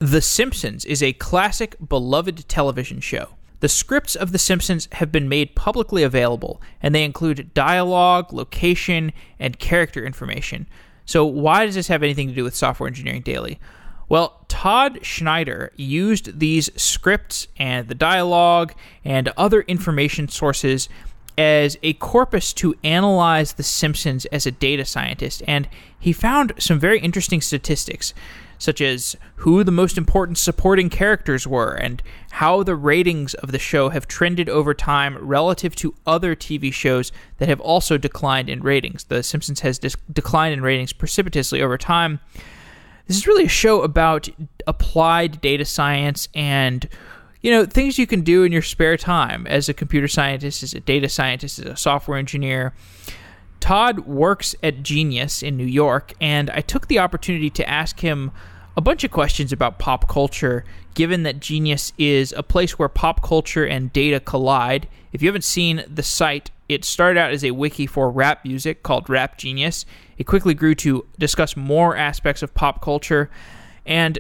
The Simpsons is a classic, beloved television show. The scripts of The Simpsons have been made publicly available, and they include dialogue, location, and character information. So why does this have anything to do with Software Engineering Daily? Well, Todd Schneider used these scripts and the dialogue and other information sources as a corpus to analyze The Simpsons as a data scientist, and he found some very interesting statistics, such as who the most important supporting characters were and how the ratings of the show have trended over time relative to other TV shows that have also declined in ratings. The Simpsons has declined in ratings precipitously over time. This is really a show about applied data science and things you can do in your spare time as a computer scientist, as a data scientist, as a software engineer. Todd works at Genius in New York, and I took the opportunity to ask him a bunch of questions about pop culture, given that Genius is a place where pop culture and data collide. If you haven't seen the site, it started out as a wiki for rap music called Rap Genius. It quickly grew to discuss more aspects of pop culture, and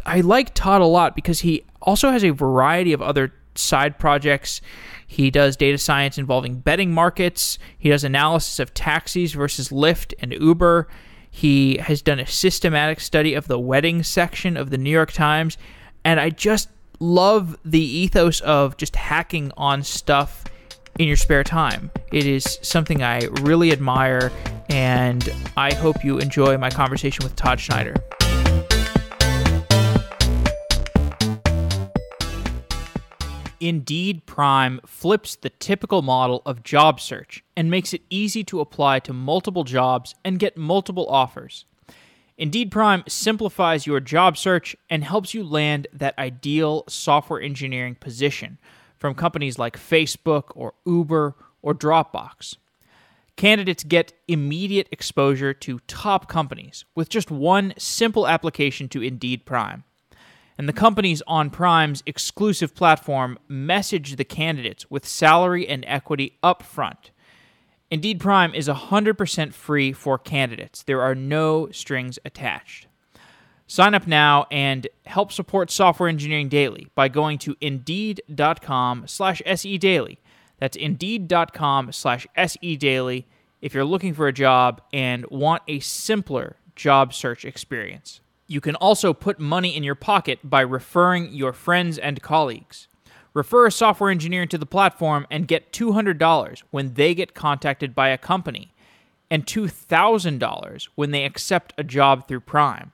I like Todd a lot because he also has a variety of other side projects. He does data science involving betting markets. He does analysis of taxis versus Lyft and Uber. He has done a systematic study of the wedding section of the New York Times. And I just love the ethos of just hacking on stuff in your spare time. It is something I really admire, and I hope you enjoy my conversation with Todd Schneider. Indeed Prime flips the typical model of job search and makes it easy to apply to multiple jobs and get multiple offers. Indeed Prime simplifies your job search and helps you land that ideal software engineering position from companies like Facebook or Uber or Dropbox. Candidates get immediate exposure to top companies with just one simple application to Indeed Prime. And the companies on Prime's exclusive platform message the candidates with salary and equity up front. Indeed Prime is 100% free for candidates. There are no strings attached. Sign up now and help support Software Engineering Daily by going to Indeed.com/SEDaily. That's Indeed.com/SEDaily if you're looking for a job and want a simpler job search experience. You can also put money in your pocket by referring your friends and colleagues. Refer a software engineer to the platform and get $200 when they get contacted by a company, and $2,000 when they accept a job through Prime.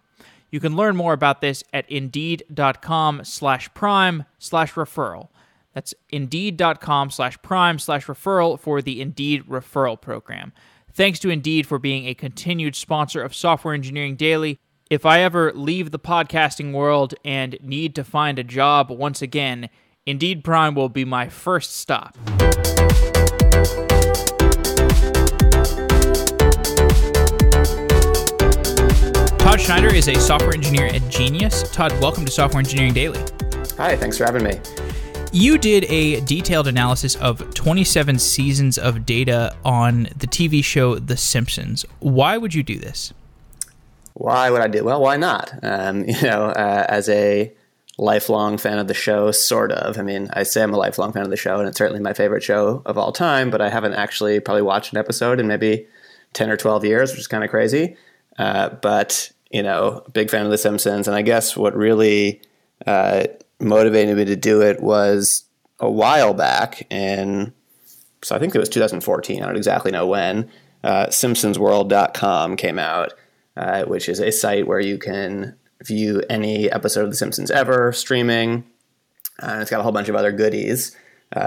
You can learn more about this at Indeed.com/prime/referral. That's Indeed.com/prime/referral for the Indeed referral program. Thanks to Indeed for being a continued sponsor of Software Engineering Daily. If I ever leave the podcasting world and need to find a job once again, Indeed Prime will be my first stop. Todd Schneider is a software engineer at Genius. Todd, welcome to Software Engineering Daily. Hi, thanks for having me. You did a detailed analysis of 27 seasons of data on the TV show The Simpsons. Why would you do this? Why would I do? Well, why not? As a lifelong fan of the show, sort of. I mean, I say I'm a lifelong fan of the show, and it's certainly my favorite show of all time, but I haven't actually probably watched an episode in maybe 10 or 12 years, which is kind of crazy. But big fan of The Simpsons, and I guess what really motivated me to do it was a while back, so I think it was 2014, I don't exactly know when, simpsonsworld.com came out, which is a site where you can view any episode of The Simpsons ever streaming. And it's got a whole bunch of other goodies,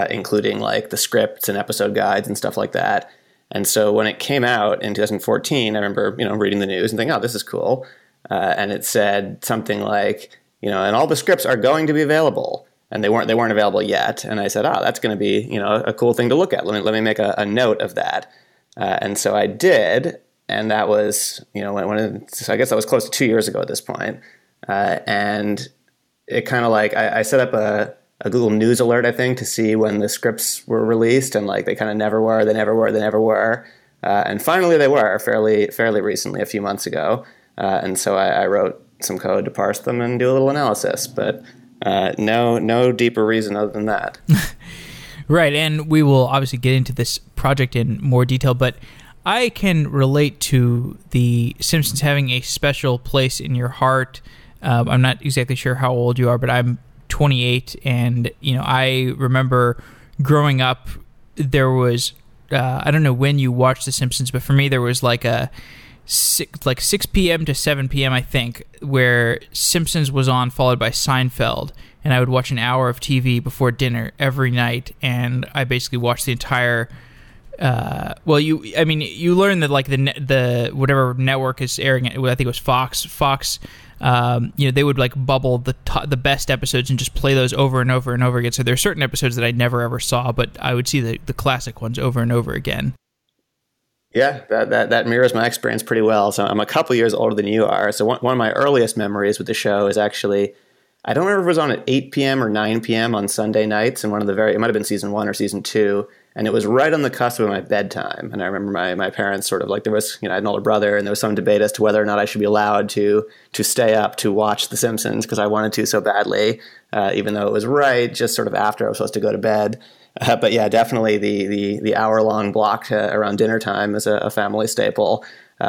including like the scripts and episode guides and stuff like that. And so when it came out in 2014, I remember, reading the news and thinking, oh, this is cool. And it said something like, and all the scripts are going to be available. And they weren't available yet. And I said, that's going to be, a cool thing to look at. Let me make a note of that. And so I did. And that was, so I guess that was close to 2 years ago at this point. And it kind of like, I set up a Google News alert, I think, to see when the scripts were released. And like, they kind of never were. And finally they were fairly recently, a few months ago. And so I wrote some code to parse them and do a little analysis. But no deeper reason other than that. Right, and we will obviously get into this project in more detail, but I can relate to The Simpsons having a special place in your heart. I'm not exactly sure how old you are, but I'm 28, and I remember growing up, there was I don't know when you watched The Simpsons, but for me there was like 6 p.m. to 7 p.m. I think, where Simpsons was on, followed by Seinfeld, and I would watch an hour of TV before dinner every night, and I basically watched the entire. You learn that like the whatever network is airing it. I think it was Fox. They would like bubble the best episodes and just play those over and over and over again. So there are certain episodes that I never ever saw, but I would see the classic ones over and over again. Yeah, that mirrors my experience pretty well. So I'm a couple years older than you are. So one of my earliest memories with the show is actually, I don't remember if it was on at 8 p.m. or 9 p.m. on Sunday nights, and it might have been season 1 or season 2, and it was right on the cusp of my bedtime. And I remember my parents sort of like, there was, I had an older brother, and there was some debate as to whether or not I should be allowed to stay up to watch The Simpsons because I wanted to so badly, even though it was right just sort of after I was supposed to go to bed. But yeah, definitely the hour-long block around dinner time is a family staple.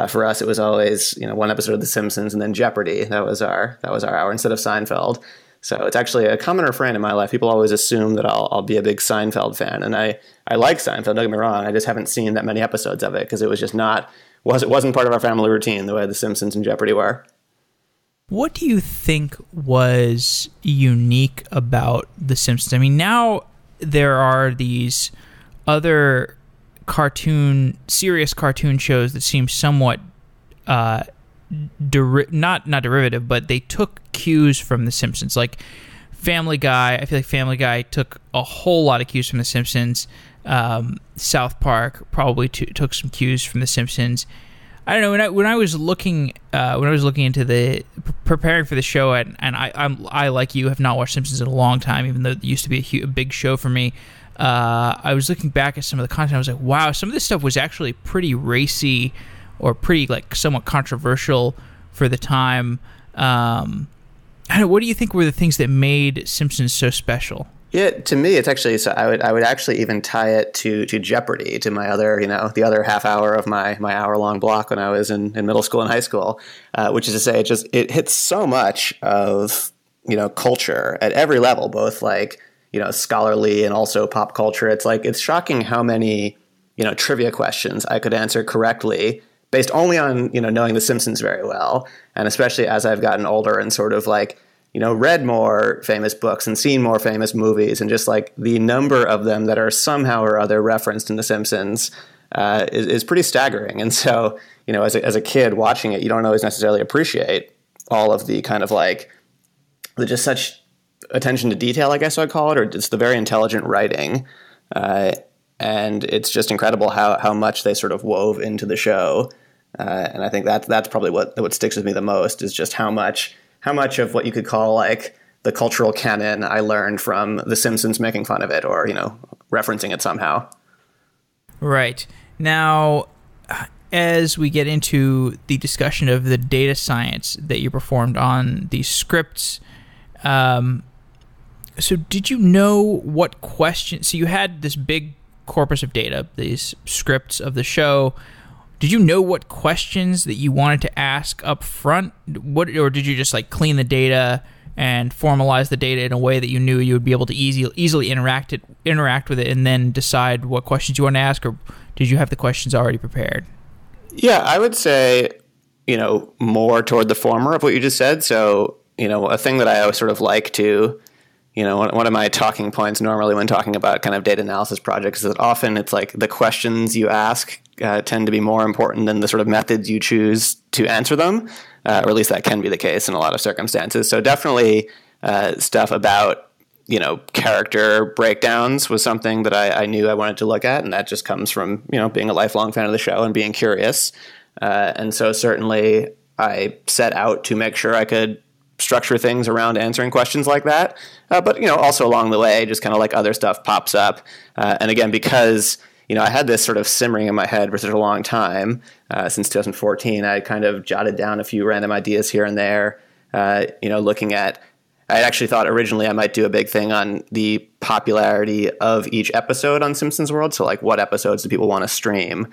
For us, it was always one episode of The Simpsons and then Jeopardy. That was our hour instead of Seinfeld. So it's actually a common refrain in my life. People always assume that I'll be a big Seinfeld fan, and I like Seinfeld. Don't get me wrong. I just haven't seen that many episodes of it because it was just wasn't part of our family routine the way The Simpsons and Jeopardy were. What do you think was unique about The Simpsons? I mean, now there are these other serious cartoon shows that seem somewhat not derivative, but they took cues from The Simpsons. Like Family Guy, I feel like Family Guy took a whole lot of cues from The Simpsons. South Park probably took some cues from The Simpsons. I don't know, when I was looking into preparing for the show, and I like you have not watched Simpsons in a long time, even though it used to be a big show for me. I was looking back at some of the content. I was like, wow, some of this stuff was actually pretty racy or pretty like somewhat controversial for the time. I don't know, what do you think were the things that made Simpsons so special? Yeah, to me, it's actually, so I would actually even tie it to Jeopardy, to my other, the other half hour of my hour-long block when I was in middle school and high school, which is to say it hits so much of, culture at every level, both like, scholarly and also pop culture. It's like, it's shocking how many, trivia questions I could answer correctly based only on, knowing The Simpsons very well. And especially as I've gotten older and sort of like, read more famous books and seen more famous movies, and just like the number of them that are somehow or other referenced in The Simpsons is pretty staggering. And so, as a kid watching it, you don't always necessarily appreciate all of the kind of like just such attention to detail, I guess I'd call it, or just the very intelligent writing. And it's just incredible how much they sort of wove into the show. And I think that's probably what sticks with me the most, is just how much of what you could call like the cultural canon I learned from The Simpsons making fun of it or, referencing it somehow. Right. Now, as we get into the discussion of the data science that you performed on these scripts, so did you know what questions... So you had this big corpus of data, these scripts of the show. Did you know what questions that you wanted to ask up front? Or did you just like clean the data and formalize the data in a way that you knew you would be able to easily interact with it and then decide what questions you want to ask? Or did you have the questions already prepared? Yeah, I would say, more toward the former of what you just said. So, a thing that I always sort of like to, one of my talking points normally when talking about kind of data analysis projects is that often it's like the questions you ask tend to be more important than the sort of methods you choose to answer them, or at least that can be the case in a lot of circumstances. So definitely stuff about, character breakdowns was something that I knew I wanted to look at, and that just comes from, being a lifelong fan of the show and being curious. And so certainly I set out to make sure I could structure things around answering questions like that. But, also along the way, just kind of like other stuff pops up. And again, because, I had this sort of simmering in my head for such a long time, since 2014, I kind of jotted down a few random ideas here and there. Looking at, I actually thought originally I might do a big thing on the popularity of each episode on Simpsons World. So like, what episodes do people want to stream?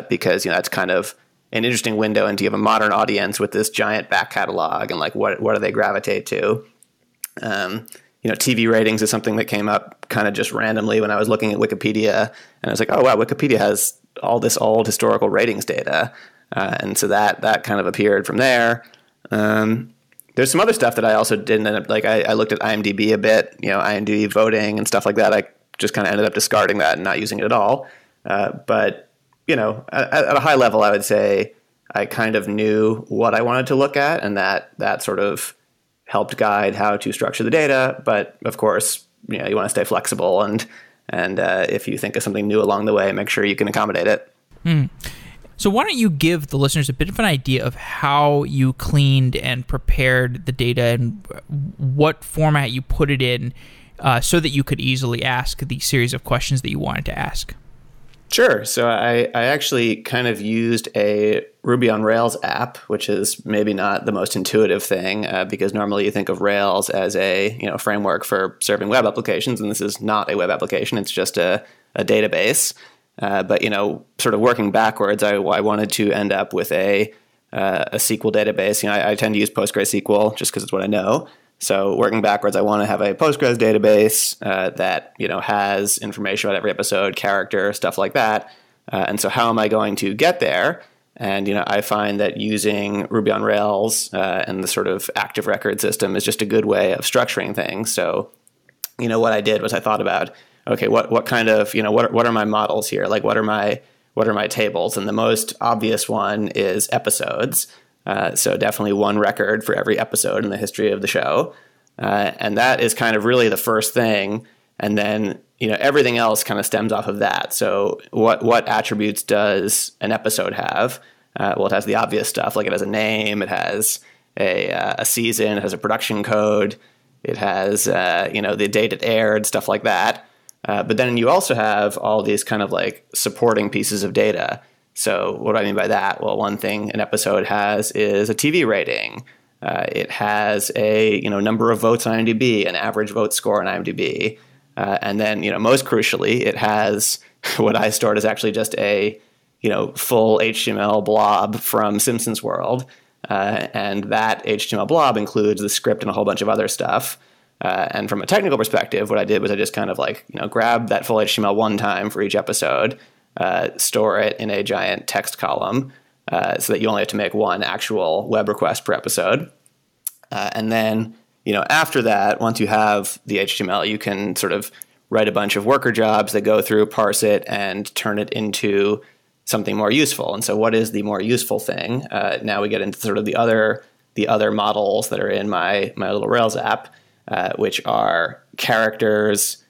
Because, it's kind of an interesting window into you have a modern audience with this giant back catalog, and like, what do they gravitate to? TV ratings is something that came up kind of just randomly when I was looking at Wikipedia, and I was like, oh wow, Wikipedia has all this old historical ratings data. And so that kind of appeared from there. There's some other stuff that I also didn't end up, like I looked at IMDb a bit, IMDb voting and stuff like that. I just kind of ended up discarding that and not using it at all. But at a high level, I would say I kind of knew what I wanted to look at, and that sort of helped guide how to structure the data. But of course, you want to stay flexible, and if you think of something new along the way, make sure you can accommodate it. So why don't you give the listeners a bit of an idea of how you cleaned and prepared the data and what format you put it in so that you could easily ask the series of questions that you wanted to ask? Sure. So I actually kind of used a Ruby on Rails app, which is maybe not the most intuitive thing because normally you think of Rails as a framework for serving web applications, and this is not a web application. It's just a database. But sort of working backwards, I wanted to end up with a SQL database. I tend to use PostgreSQL just because it's what I know. So working backwards, I want to have a Postgres database that has information about every episode, character, stuff like that. And so how am I going to get there? And I find that using Ruby on Rails and the sort of active record system is just a good way of structuring things. So what I did was I thought about, okay, what kind of, what are my models here? Like, what are my tables? And the most obvious one is episodes. So definitely one record for every episode in the history of the show. And that is kind of really the first thing. And then, everything else kind of stems off of that. So what attributes does an episode have? Well, it has the obvious stuff, like it has a name, it has a season, it has a production code, it has, the date it aired, stuff like that. But then you also have all these kind of like supporting pieces of data. So what do I mean by that? Well, one thing an episode has is a TV rating. It has a number of votes on IMDb, an average vote score on IMDb. And then, most crucially, it has what I stored is actually just a, full HTML blob from Simpsons World. And that HTML blob includes the script and a whole bunch of other stuff. And from a technical perspective, what I did was I just kind of grabbed that full HTML one time for each episode, store it in a giant text column so that you only have to make one actual web request per episode. And then, after that, once you have the HTML, you can sort of write a bunch of worker jobs that go through, parse it, and turn it into something more useful. And so what is the more useful thing? Now we get into sort of the other models that are in my little Rails app, which are characters,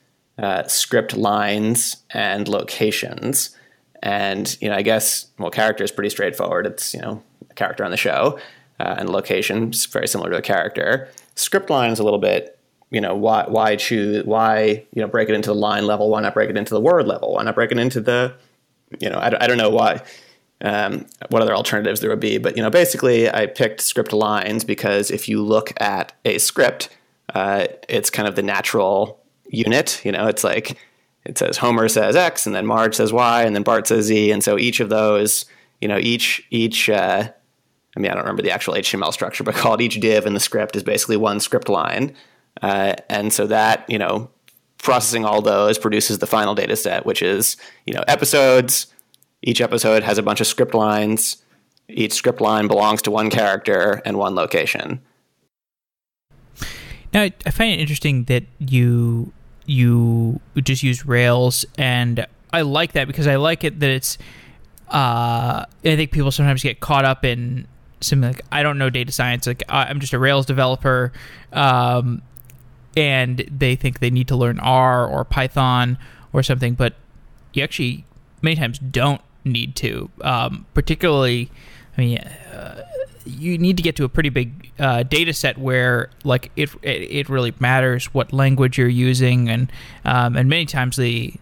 script lines, and locations. And, I guess, character is pretty straightforward. It's, a character on the show, and location is very similar to a character. Script line is a little bit, why break it into the line level? Why not break it into the word level? Why not break it into the, I don't know why, what other alternatives there would be. But, basically I picked script lines because if you look at a script, it's kind of the natural unit. It's like it says Homer says X, and then Marge says Y, and then Bart says Z. And so each of those, each I don't remember the actual HTML structure, but call it each div in the script is basically one script line. And so that, processing all those produces the final data set, which is, episodes. Each episode has a bunch of script lines. Each script line belongs to one character and one location. Now, I find it interesting that you just use Rails, and I like that because I like it that it's. I think people sometimes get caught up in something like, I don't know data science. Like, I'm just a Rails developer, and they think they need to learn R or Python or something, but you actually many times don't need to. Particularly, you need to get to a pretty big data set where it really matters what language you're using, and many times the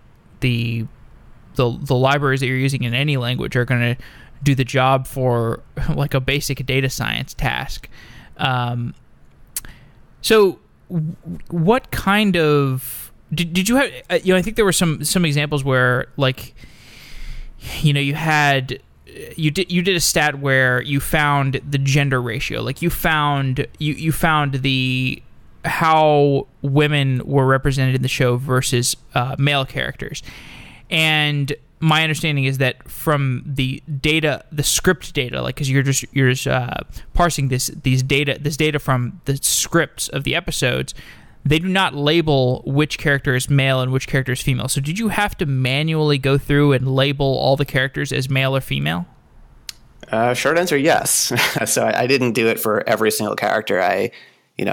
libraries that you're using in any language are going to do the job for like a basic data science task. So what kind of did you have? I think there were some examples where, like, you had you did a stat where you found the gender ratio, like you found the how women were represented in the show versus male characters. And my understanding is that from the data, the script data, like, because you're just parsing this data from the scripts of the episodes, they do not label which character is male and which character is female. So did you have to manually go through and label all the characters as male or female? Short answer, yes. So I didn't do it for every single character. I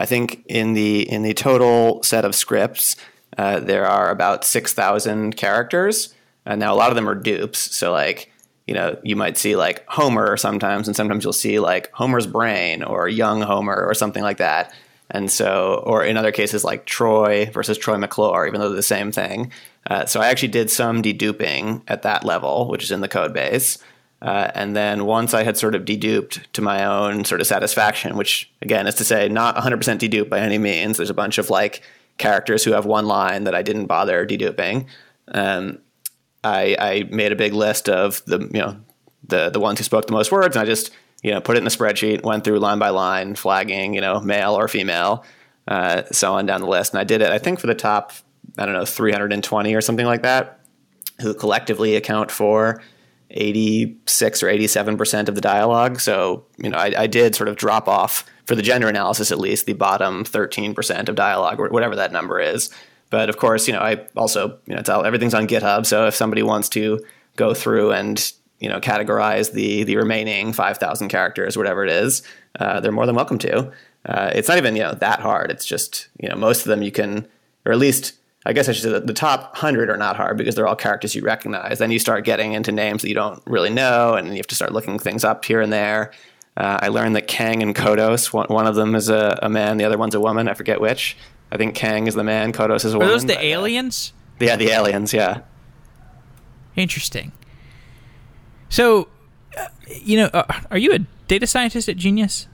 think in the total set of scripts, there are about 6,000 characters. Now a lot of them are dupes. So, like, you might see like Homer sometimes, and sometimes you'll see like Homer's brain or young Homer or something like that. And so, or in other cases like Troy versus Troy McClure, even though they're the same thing. So I actually did some deduping at that level, which is in the code base. And then once I had sort of deduped to my own sort of satisfaction, which again is to say not 100% dedupe by any means. There's a bunch of like characters who have one line that I didn't bother deduping. I made a big list of the ones who spoke the most words, and I just put it in a spreadsheet, went through line by line, flagging male or female, so on down the list. And I did it, I think, for the top 320 or something like that, who collectively account for 86 or 87% of the dialogue. So, I did sort of drop off, for the gender analysis at least, the bottom 13% of dialogue, or whatever that number is. But of course, I also, everything's on GitHub. So if somebody wants to go through and, categorize the remaining 5,000 characters, whatever it is, they're more than welcome to. It's not even, that hard. It's just, most of them you can, or at least, I guess I should say that the top 100 are not hard because they're all characters you recognize. Then you start getting into names that you don't really know, and you have to start looking things up here and there. I learned that Kang and Kodos, one of them is a man, the other one's a woman. I forget which. I think Kang is the man, Kodos is a woman. Are those the aliens? Yeah, the aliens, yeah. Interesting. So, are you a data scientist at Genius?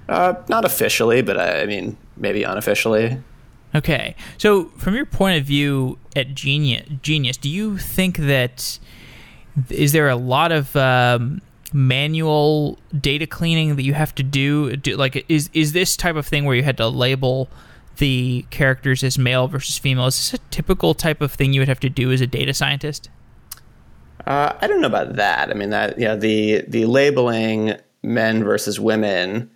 Not officially, but I mean, maybe unofficially. Okay. So, from your point of view at Genius, do you think that is there a lot of manual data cleaning that you have to do? Like, is this type of thing where you had to label the characters as male versus female? Is this a typical type of thing you would have to do as a data scientist? I don't know about that. I mean, that the labeling men versus women,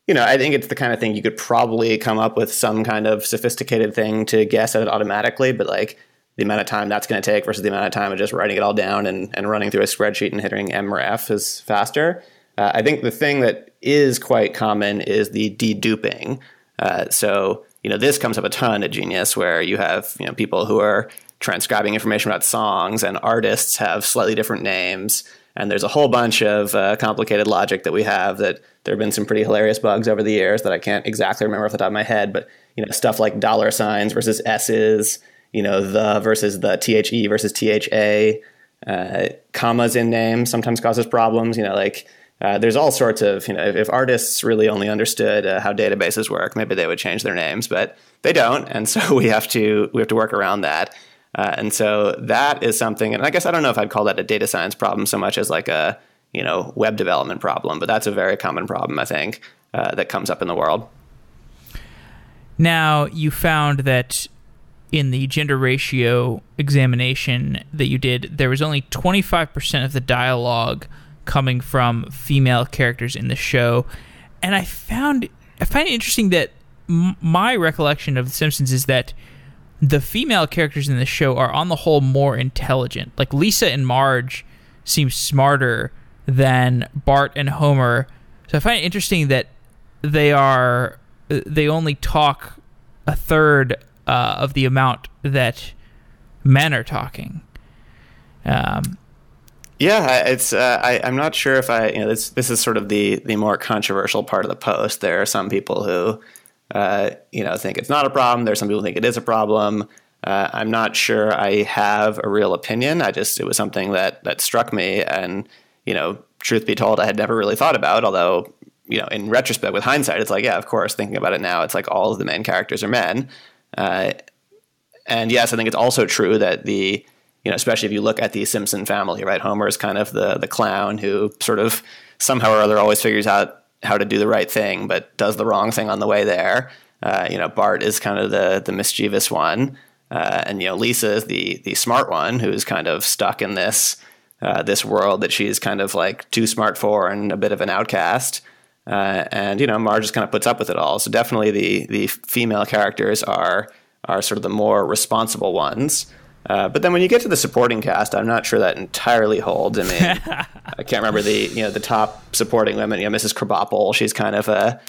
I think it's the kind of thing you could probably come up with some kind of sophisticated thing to guess at it automatically, but like the amount of time that's going to take versus the amount of time of just writing it all down and running through a spreadsheet and hitting MREF is faster. I think the thing that is quite common is the deduping. So, this comes up a ton at Genius, where you have, people who are transcribing information about songs, and artists have slightly different names. And there's a whole bunch of complicated logic that we have that there have been some pretty hilarious bugs over the years that I can't exactly remember off the top of my head. But, stuff like dollar signs versus S's, the versus the THE versus THA, commas in names sometimes causes problems, there's all sorts of, if artists really only understood how databases work, maybe they would change their names, but they don't. And so we have to work around that. And so that is something, and I guess I don't know if I'd call that a data science problem so much as like a, web development problem, but that's a very common problem, I think, that comes up in the world. Now, you found that in the gender ratio examination that you did, there was only 25% of the dialogue coming from female characters in the show. And I find it interesting that my recollection of The Simpsons is that the female characters in the show are on the whole more intelligent. Like Lisa and Marge seem smarter than Bart and Homer. So I find it interesting that they only talk a third of the amount that men are talking. Yeah, it's. I'm not sure if this is sort of the more controversial part of the post. There are some people who think it's not a problem. There's some people who think it is a problem. I'm not sure I have a real opinion. It was something that struck me, and truth be told, I had never really thought about. Although in retrospect, with hindsight, it's like, yeah, of course, thinking about it now, it's like all of the main characters are men. And yes, I think it's also true that especially if you look at the Simpson family, right? Homer is kind of the clown who sort of somehow or other always figures out how to do the right thing, but does the wrong thing on the way there. Bart is kind of the mischievous one. And Lisa is the smart one who's kind of stuck in this world that she's kind of like too smart for and a bit of an outcast. And Marge just kind of puts up with it all. So definitely the female characters are sort of the more responsible ones. But then when you get to the supporting cast, I'm not sure that entirely holds. I mean, I can't remember the top supporting women. Mrs. Krabappel, she's kind of a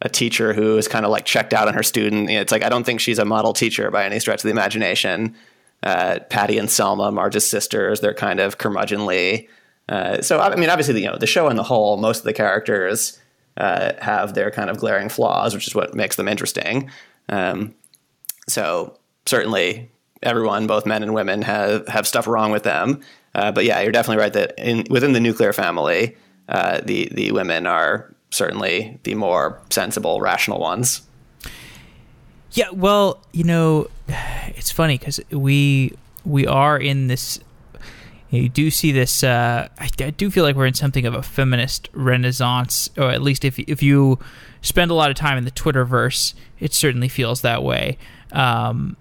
teacher who is kind of like checked out on her student. It's like, I don't think she's a model teacher by any stretch of the imagination. Patty and Selma, Marge's sisters, they're kind of curmudgeonly. So, I mean, obviously, the show on the whole, most of the characters have their kind of glaring flaws, which is what makes them interesting. So certainly everyone, both men and women, have stuff wrong with them. But yeah, you're definitely right that within the nuclear family, the women are certainly the more sensible, rational ones. Yeah, well, it's funny because we are in this. You do see this. I do feel like we're in something of a feminist renaissance, or at least if you spend a lot of time in the Twitterverse, it certainly feels that way. I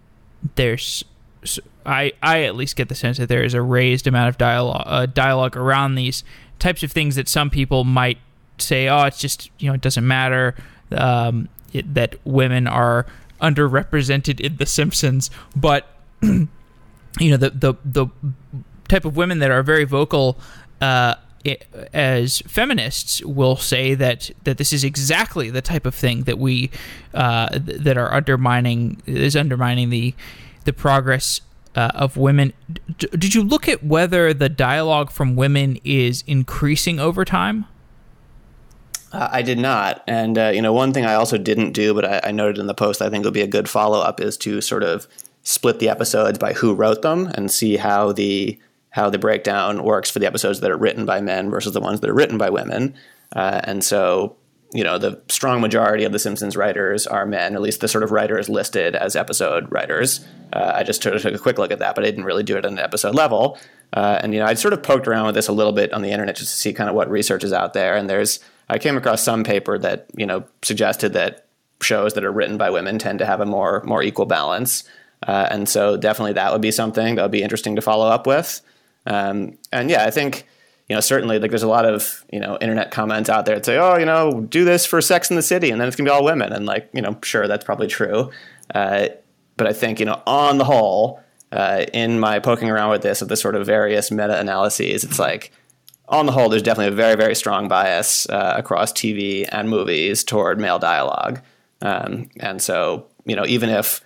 at least get the sense that there is a raised amount of dialogue around these types of things that some people might say, oh, it's just it doesn't matter that women are underrepresented in The Simpsons, but the type of women that are very vocal as feminists will say that this is exactly the type of thing that that are undermining the progress of women. Did you look at whether the dialogue from women is increasing over time? I did not. And, one thing I also didn't do, but I noted in the post, I think will be a good follow-up, is to sort of split the episodes by who wrote them and see how the breakdown works for the episodes that are written by men versus the ones that are written by women. And so, the strong majority of The Simpsons writers are men, at least the sort of writers listed as episode writers. I just took a quick look at that, but I didn't really do it on an episode level. And I'd sort of poked around with this a little bit on the internet just to see kind of what research is out there. And I came across some paper that, suggested that shows that are written by women tend to have a more equal balance. And so definitely that would be something that would be interesting to follow up with. And yeah, I think, certainly like there's a lot of, internet comments out there that say, oh, do this for Sex in the City and then it's gonna be all women. And like, sure, that's probably true. But I think, on the whole, in my poking around with this, of the sort of various meta-analyses, it's like, on the whole, there's definitely a very, very strong bias across TV and movies toward male dialogue. And so, even if,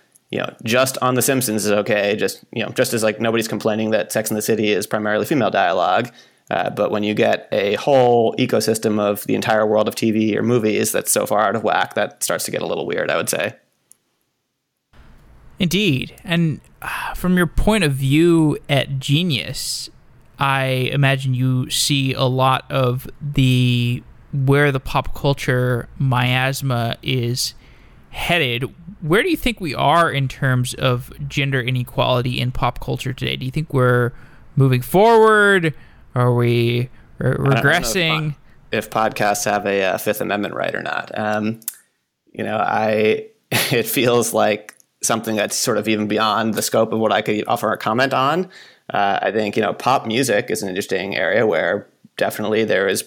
just on The Simpsons is okay, just as like nobody's complaining that Sex and the City is primarily female dialogue, but when you get a whole ecosystem of the entire world of TV or movies that's so far out of whack, that starts to get a little weird, I would say. Indeed. And from your point of view at Genius, I imagine you see a lot of where the pop culture miasma is headed. Where do you think we are in terms of gender inequality in pop culture today? Do you think we're moving forward? Are we regressing? I don't know if podcasts have a Fifth Amendment right or not. It feels like something that's sort of even beyond the scope of what I could offer a comment on. I think, pop music is an interesting area where definitely there is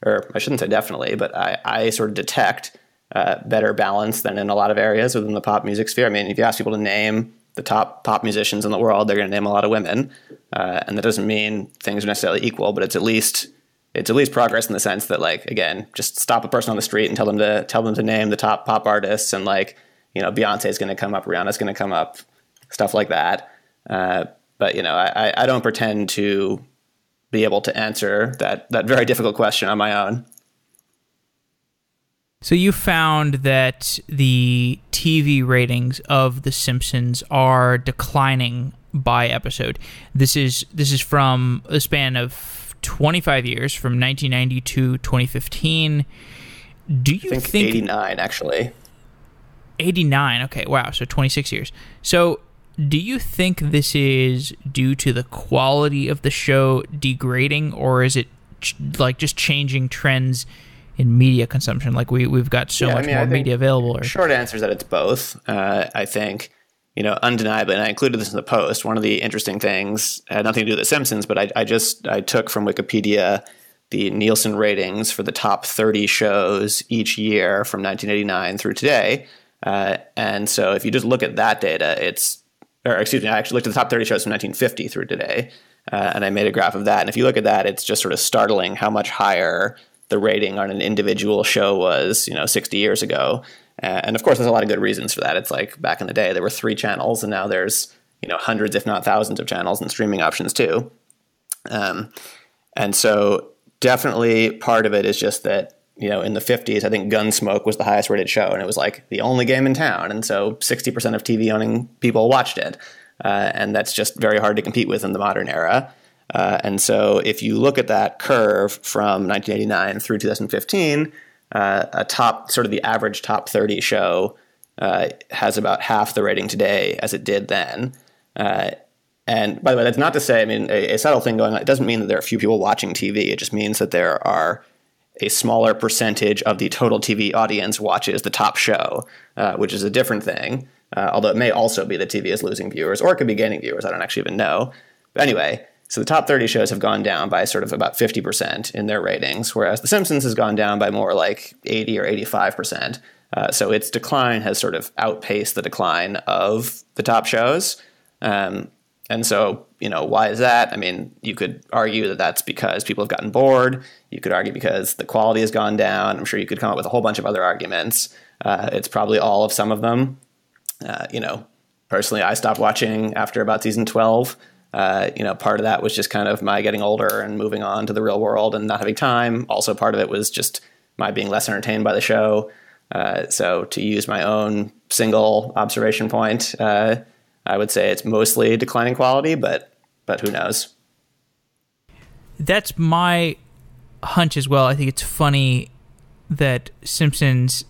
or I shouldn't say definitely, but I sort of detect better balance than in a lot of areas within the pop music sphere. I mean, if you ask people to name the top pop musicians in the world, they're going to name a lot of women. And that doesn't mean things are necessarily equal, but it's at least progress in the sense that, like, again, just stop a person on the street and tell them to name the top pop artists, and like, Beyonce is going to come up, Rihanna's going to come up, stuff like that. But, I don't pretend to be able to answer that very difficult question on my own. So you found that the TV ratings of The Simpsons are declining by episode. This is from a span of 25 years, from 1990 to 2015. Do you think 89, actually. 89? Okay, wow, so 26 years. So do you think this is due to the quality of the show degrading, or is it like just changing trends in media consumption? Like we've got so much more media available. Or... Short answer is that it's both. I think, undeniably, and I included this in the post, one of the interesting things had nothing to do with The Simpsons, but I took from Wikipedia the Nielsen ratings for the top 30 shows each year from 1989 through today. And so if you just look at that data, I actually looked at the top 30 shows from 1950 through today, and I made a graph of that. And if you look at that, it's just sort of startling how much higher the rating on an individual show was, 60 years ago. And of course, there's a lot of good reasons for that. It's like back in the day, there were 3 channels, and now there's, hundreds, if not thousands of channels and streaming options too. And so definitely part of it is just that, in the 50s, I think Gunsmoke was the highest rated show, and it was like the only game in town. And so 60% of TV owning people watched it. And that's just very hard to compete with in the modern era. And so if you look at that curve from 1989 through 2015, the average top 30 show has about half the rating today as it did then. And by the way, that's not to say, a subtle thing going on. It doesn't mean that there are few people watching TV. It just means that there are a smaller percentage of the total TV audience watches the top show, which is a different thing. Although it may also be that TV is losing viewers, or it could be gaining viewers. I don't actually even know. But anyway, so the top 30 shows have gone down by sort of about 50% in their ratings, whereas The Simpsons has gone down by more like 80 or 85%. So its decline has sort of outpaced the decline of the top shows. And so, why is that? You could argue that that's because people have gotten bored. You could argue because the quality has gone down. I'm sure you could come up with a whole bunch of other arguments. It's probably all of some of them. Personally, I stopped watching after about season 12. Part of that was just kind of my getting older and moving on to the real world and not having time. Also, part of it was just my being less entertained by the show. So to use my own single observation point, I would say it's mostly declining quality, but who knows? That's my hunch as well. I think it's funny that Simpsons,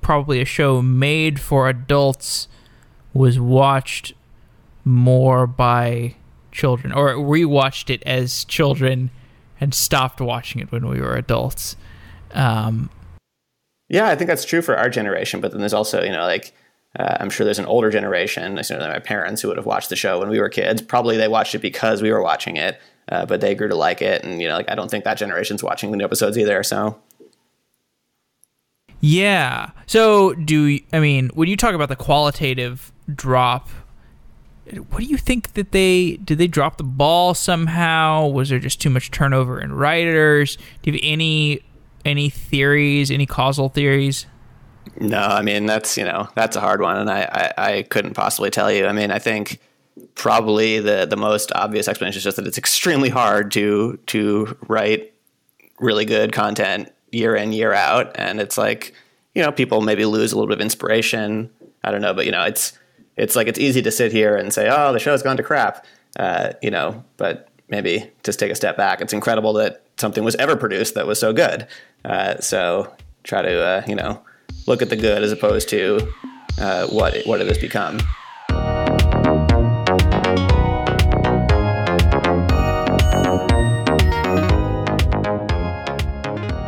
probably a show made for adults, was watched more by children, or rewatched it as children and stopped watching it when we were adults. Yeah, I think that's true for our generation, but then there's also, I'm sure there's an older generation, my parents, who would have watched the show when we were kids. Probably they watched it because we were watching it, but they grew to like it. And, I don't think that generation's watching the new episodes either, so. Yeah. So when you talk about the qualitative drop, what do you think that did they drop the ball somehow? Was there just too much turnover in writers? Do you have any theories, any causal theories? No, that's a hard one, and I couldn't possibly tell you. I think probably the most obvious explanation is just that it's extremely hard to write really good content year in, year out, and it's like, people maybe lose a little bit of inspiration. I don't know, but it's like it's easy to sit here and say, oh, the show's gone to crap, but maybe just take a step back. It's incredible that something was ever produced that was so good. So try to look at the good as opposed to what it has become.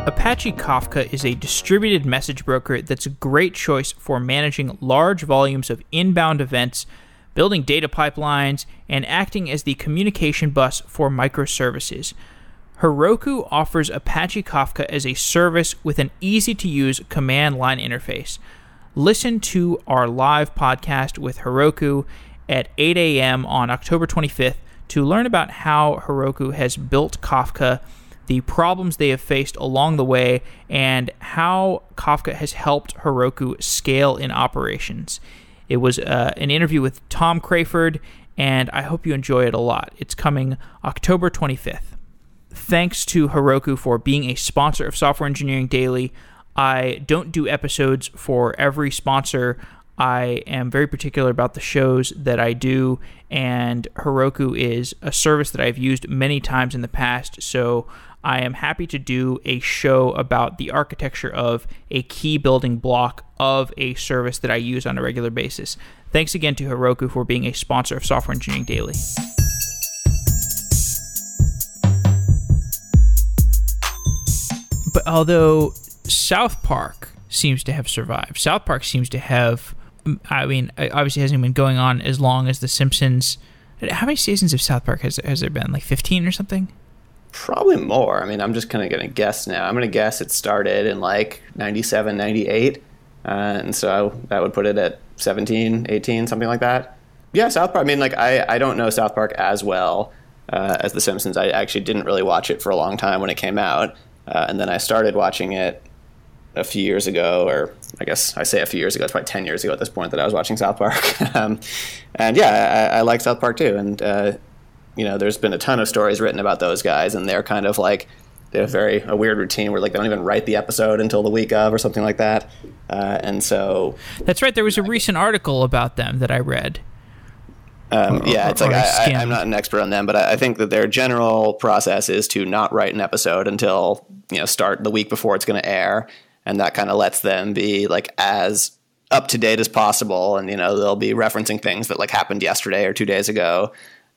Apache Kafka is a distributed message broker that's a great choice for managing large volumes of inbound events, building data pipelines, and acting as the communication bus for microservices. Heroku offers Apache Kafka as a service with an easy-to-use command line interface. Listen to our live podcast with Heroku at 8 a.m. on October 25th to learn about how Heroku has built Kafka, the problems they have faced along the way, and how Kafka has helped Heroku scale in operations. It was an interview with Tom Crayford, and I hope you enjoy it a lot. It's coming October 25th. Thanks to Heroku for being a sponsor of Software Engineering Daily. I don't do episodes for every sponsor. I am very particular about the shows that I do, and Heroku is a service that I've used many times in the past, so I am happy to do a show about the architecture of a key building block of a service that I use on a regular basis. Thanks again to Heroku for being a sponsor of Software Engineering Daily. But although South Park seems to have survived, South Park seems to have, I mean, obviously hasn't been going on as long as The Simpsons. How many seasons of South Park has there been? Like 15 or something? Probably more. I mean, I'm just kind of going to guess now. I'm going to guess it started in like 97, 98. And so that would put it at 17, 18, something like that. Yeah, South Park. I mean, like, I don't know South Park as well as The Simpsons. I actually didn't really watch it for a long time when it came out. And then I started watching it a few years ago, or I guess I say a few years ago. It's probably 10 years ago at this point that I was watching South Park. And yeah, I like South Park too. And, there's been a ton of stories written about those guys, and they're kind of like, they have a weird routine where like they don't even write the episode until the week of or something like that. And so that's right. There was a recent article about them that I read. It's like I'm not an expert on them, but I think that their general process is to not write an episode until start the week before it's going to air, and that kind of lets them be like as up to date as possible. And they'll be referencing things that like happened yesterday or 2 days ago.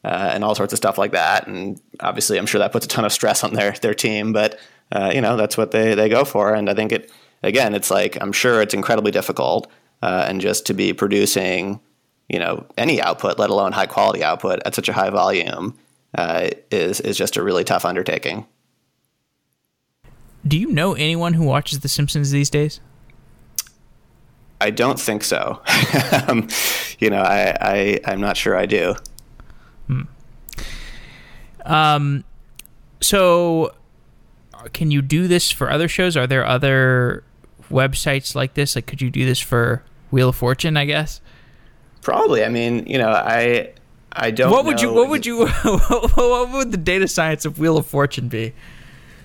And all sorts of stuff like that. And obviously, I'm sure that puts a ton of stress on their team, but, that's what they go for. And I think it's like, I'm sure it's incredibly difficult. And just to be producing, any output, let alone high quality output at such a high volume, is just a really tough undertaking. Do you know anyone who watches The Simpsons these days? I don't think so. I'm not sure I do. So can you do this for other shows? Are there other websites like this? Like, could you do this for Wheel of Fortune, I guess? Probably. I mean, I don't know. What would the data science of Wheel of Fortune be?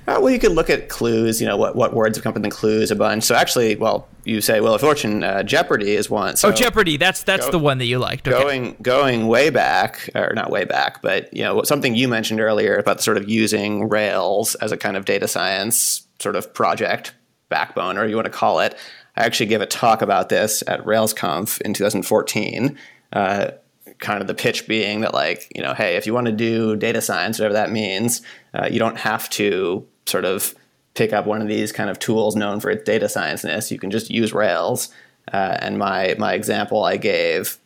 Well, you could look at clues, what words have come up in the clues a bunch. So actually, well, you say Wheel of Fortune, Jeopardy is one. So Jeopardy, that's the one that you liked. Okay. Going way back, or not way back, but something you mentioned earlier about sort of using Rails as a kind of data science sort of project backbone, or you want to call it. I actually gave a talk about this at RailsConf in 2014. Kind of the pitch being that like, hey, if you want to do data science, whatever that means, you don't have to sort of pick up one of these kind of tools known for its data science-ness. You can just use Rails. And my example I gave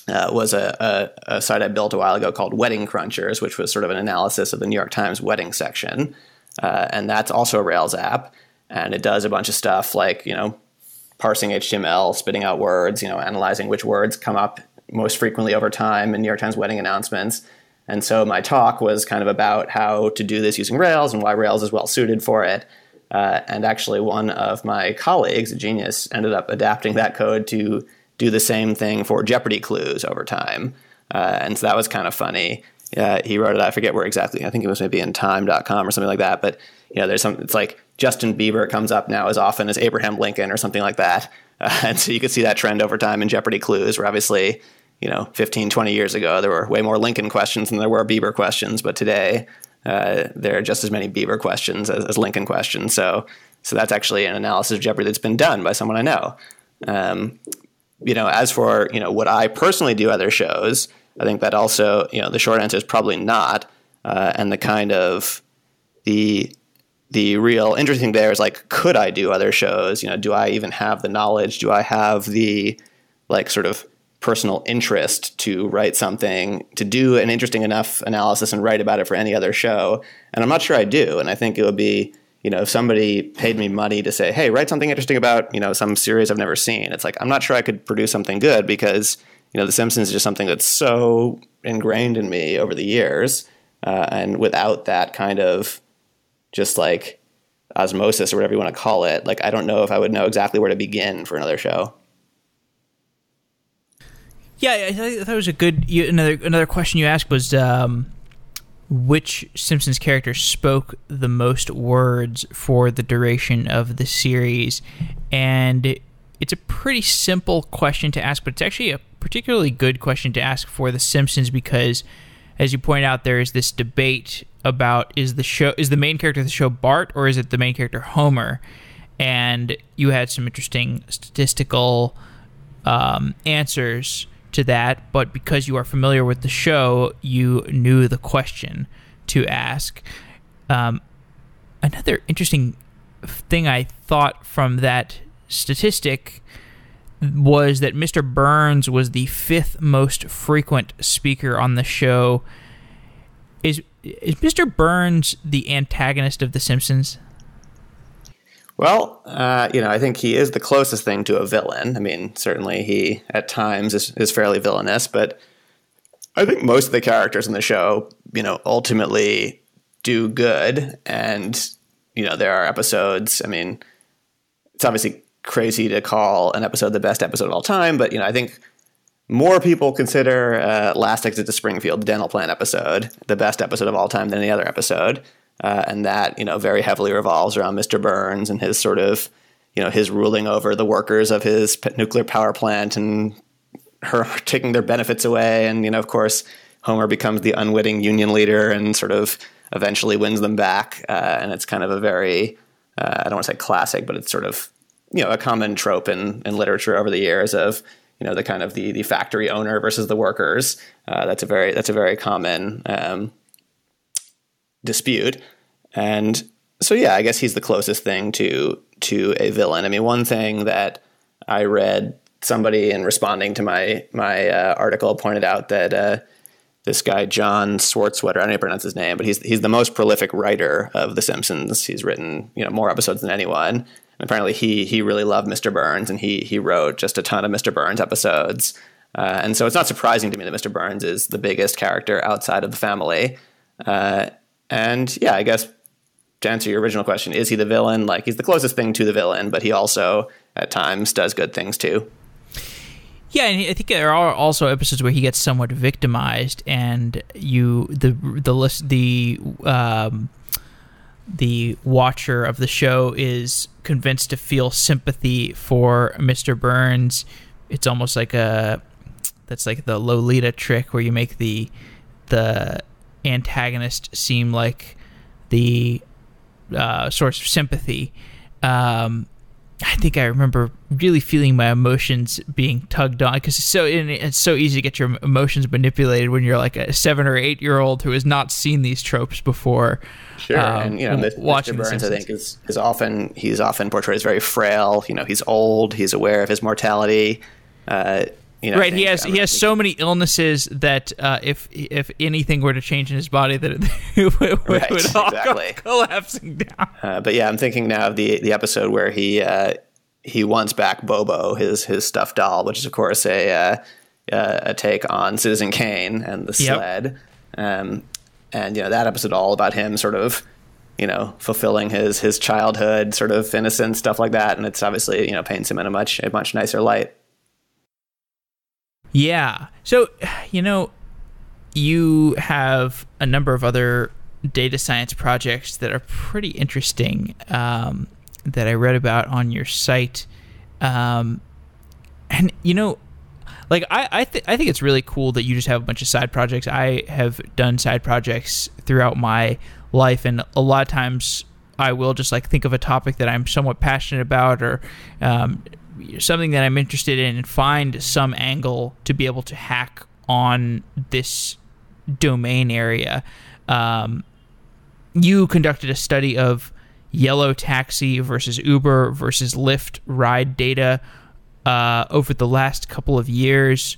was a site I built a while ago called Wedding Crunchers, which was sort of an analysis of the New York Times wedding section. And that's also a Rails app. And it does a bunch of stuff like, parsing HTML, spitting out words, analyzing which words come up most frequently over time in New York Times wedding announcements. And so my talk was kind of about how to do this using Rails and why Rails is well suited for it. And actually one of my colleagues, a genius, ended up adapting that code to do the same thing for Jeopardy clues over time. And so that was kind of funny. He wrote it, I forget where exactly. I think it was maybe in time.com or something like that. But it's like Justin Bieber comes up now as often as Abraham Lincoln or something like that. And so you could see that trend over time in Jeopardy clues, where obviously 15, 20 years ago, there were way more Lincoln questions than there were Bieber questions. But today, there are just as many Bieber questions as Lincoln questions. So that's actually an analysis of Jeopardy that's been done by someone I know. As for, would I personally do other shows? I think that also, the short answer is probably not. And the kind of the real interesting there is like, could I do other shows? Do I even have the knowledge? Do I have the like sort of personal interest to write something, to do an interesting enough analysis and write about it for any other show? And I'm not sure I do. And I think it would be, if somebody paid me money to say, hey, write something interesting about, some series I've never seen. It's like, I'm not sure I could produce something good because, The Simpsons is just something that's so ingrained in me over the years. And without that kind of just like osmosis or whatever you want to call it, like, I don't know if I would know exactly where to begin for another show. Yeah, I thought it was a good. Another question you asked was which Simpsons character spoke the most words for the duration of the series, and it's a pretty simple question to ask, but it's actually a particularly good question to ask for The Simpsons because, as you point out, there is this debate about is the main character of the show Bart or is it the main character Homer? And you had some interesting statistical answers to that, but because you are familiar with the show, you knew the question to ask. Another interesting thing I thought from that statistic was that Mr. Burns was the 5th most frequent speaker on the show. Is Mr. Burns the antagonist of The Simpsons? Well, I think he is the closest thing to a villain. I mean, certainly he, at times, is fairly villainous, but I think most of the characters in the show, ultimately do good. And, there are episodes, I mean, it's obviously crazy to call an episode the best episode of all time, but, I think more people consider Last Exit to Springfield, the dental plan episode, the best episode of all time than any other episode. And that, very heavily revolves around Mr. Burns and his sort of, his ruling over the workers of his nuclear power plant and her taking their benefits away. And, of course, Homer becomes the unwitting union leader and sort of eventually wins them back. And it's kind of a very, I don't want to say classic, but it's sort of, a common trope in literature over the years of, the kind of the factory owner versus the workers. That's a very common dispute. And so, yeah, I guess he's the closest thing to a villain. I mean, one thing that I read, somebody in responding to my article pointed out that this guy, John Swartzwetter, I don't know how to pronounce his name, but he's the most prolific writer of The Simpsons. He's written, more episodes than anyone. And apparently he really loved Mr. Burns, and he wrote just a ton of Mr. Burns episodes. And so it's not surprising to me that Mr. Burns is the biggest character outside of the family. And yeah, I guess to answer your original question, is he the villain? Like, he's the closest thing to the villain, but he also at times does good things too. Yeah, and I think there are also episodes where he gets somewhat victimized, and the watcher of the show is convinced to feel sympathy for Mr. Burns. It's almost like that's like the Lolita trick where you make the antagonist seem like the source of sympathy. I think I remember really feeling my emotions being tugged on, because it's so easy to get your emotions manipulated when you're like a 7 or 8 year old who has not seen these tropes before. Sure, and Mr. Burns, I think, he's often portrayed as very frail. He's old. He's aware of his mortality. Right. He has so many illnesses that if anything were to change in his body, that it would all come collapsing down. But yeah, I'm thinking now of the episode where he wants back Bobo, his stuffed doll, which is of course a take on Citizen Kane and the sled. Yep. And that episode all about him sort of fulfilling his childhood sort of innocence, stuff like that, and it's obviously paints him in a much nicer light. Yeah. So, you have a number of other data science projects that are pretty interesting that I read about on your site. And, like I think it's really cool that you just have a bunch of side projects. I have done side projects throughout my life, and a lot of times I will just like think of a topic that I'm somewhat passionate about, or something that I'm interested in, and find some angle to be able to hack on this domain area. You conducted a study of yellow taxi versus Uber versus Lyft ride data over the last couple of years.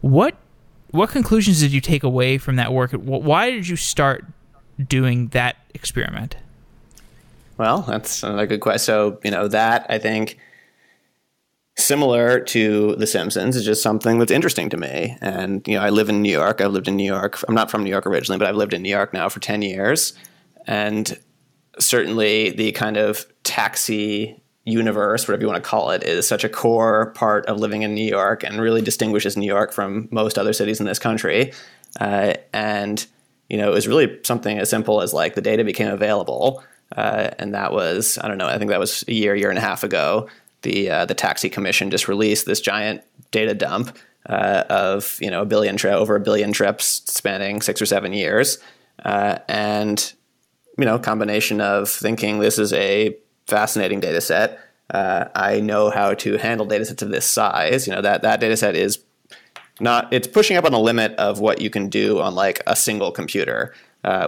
What conclusions did you take away from that work? Why did you start doing that experiment? Well, that's a good question. So, that I think, similar to The Simpsons, is just something that's interesting to me. And, I live in New York. I've lived in New York. I'm not from New York originally, but I've lived in New York now for 10 years. And certainly the kind of taxi universe, whatever you want to call it, is such a core part of living in New York and really distinguishes New York from most other cities in this country. And, it was really something as simple as like the data became available. And that was, I don't know, I think that was a year and a half ago. The Taxi Commission just released this giant data dump of over a billion trips spanning 6 or 7 years, and combination of thinking this is a fascinating data set. I know how to handle data sets of this size. That data set is it's pushing up on the limit of what you can do on like a single computer